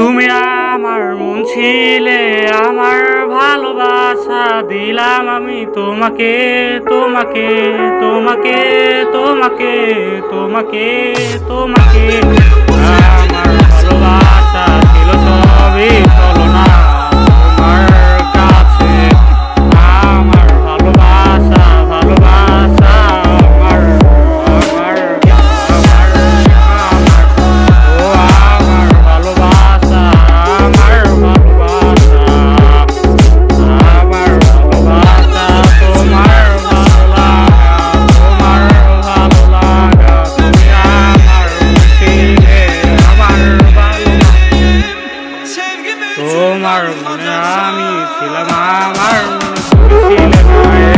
তুমি আমার মন ছিলে, আমার ভালোবাসা দিলাম আমি তোমাকে, তোমাকে, তোমাকে, তোমাকে, তোমাকে, তোমাকে। আমার ভালোবাসা ছিল সবই ছলনা তোমার কাছে। আমার ভালোবাসা, ভালোবাসা আমার, আমার, আমার, আমার, ও আমার ভালোবাসা, আমার ভালোবাসা, আমার ভালোবাসা, তোমার ভালো লাগা, তোমার ভালো লাগা। তুমি আমার ছিলে, আমার ভালোবাসা, তোমার মনে আমি ছিলাম, আমার মনে তুমি ছিলে না।